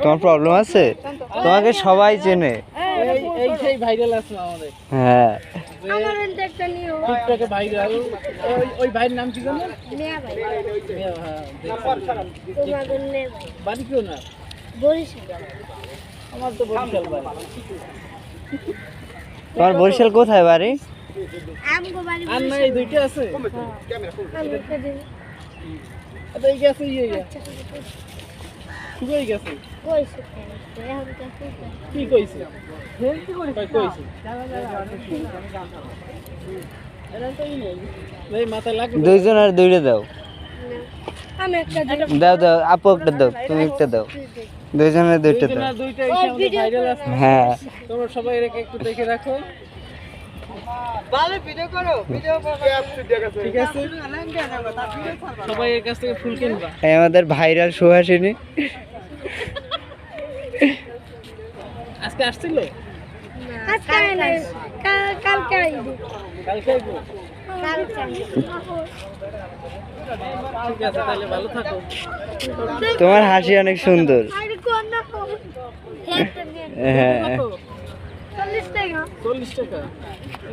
তোমার প্রবলেম আছে? তোমাকে সবাই চেনে। এই সেই ভাইরাল আছে আমাদের। হ্যাঁ আমার একটা নিও টিকটকে ভাইরাল। ওই ভাইয়ের নাম কি জানো? মিয়া ভাই মিয়া, হ্যাঁ, তোমাদের নে ভাই বাড়ি কেউ না? বরিশাল আমার তো বরিশাল বাড়ি। তোমার বরিশাল কোথায় বাড়ি? আমগো বাড়ি আর না এই দুইটা আছে? আমি একটা দিন আচ্ছা এই গেছে ইয়ে কই গেছে? কইছে এখন তো কি কইছে? কই কইছে? এরা তো ই নেই। এই মাথায় লাগবে। দুইজন আর দুইটা দাও। আমি একটা দিন দাও দাও, আপু একটা দাও, তুমি একটা দাও। দুইজনের দুইটা দাও। দুইজনের দুইটা এসে আমাদের ভাইরাল আছে। হ্যাঁ তোমরা সবাই এটাকে একটু দেখে রাখো। ঠিক আছে? সবাই এর কাছ থেকে ফুল কিনবা। এই আমাদের ভাইরাল সুহাসিনী। আজকে আসছিল? আজকে না কালকে আইবো কালকে আইবো? কালকে ঠিক আছে তাহলে ভালো থাকো। তোমার হাসি অনেক সুন্দর। আরে কোন না হ্যাঁ 40 টাকা 40 টাকা।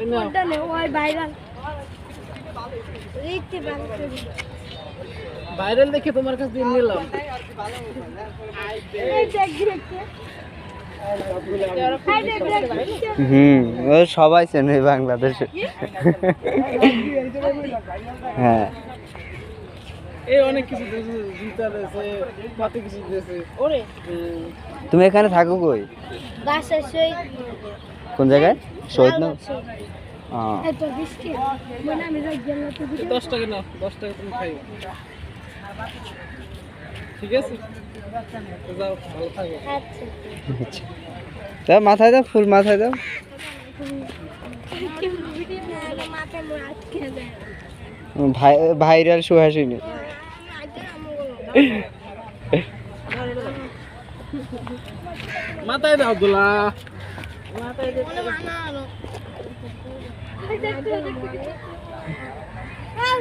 এই নাও। ওটা নে ওই ভাইরাল রিতে ভালো ভাইরাল দেখে তোমার কাছে দিয়ে নিলাম। এই দেখ দেখতে ও সবাই চেনে বাংলাদেশে। হ্যাঁ এই অনেক কিছু দিয়েছে, জুতা দিয়েছে, কত কিছু দিয়েছে। ওরে তুমি এখানে থাকো কই? বাসা সই কোন জায়গায়? শহীদ না? এত বিস্কিট মনে আমি যাই গেল তো 10 টাকা নাও, 10 টাকা তুমি খাইও। ঠিক আছে? তো যাও, ভালো থাকো। আচ্ছা দাও মাথায় দাও, ফুল মাথায় দাও। মাথায় মোড় আটকে দেয় ভাইরাল সুহাসিনী। মাথায় দাও দোলা। মাথায় দে। হ্যাঁ,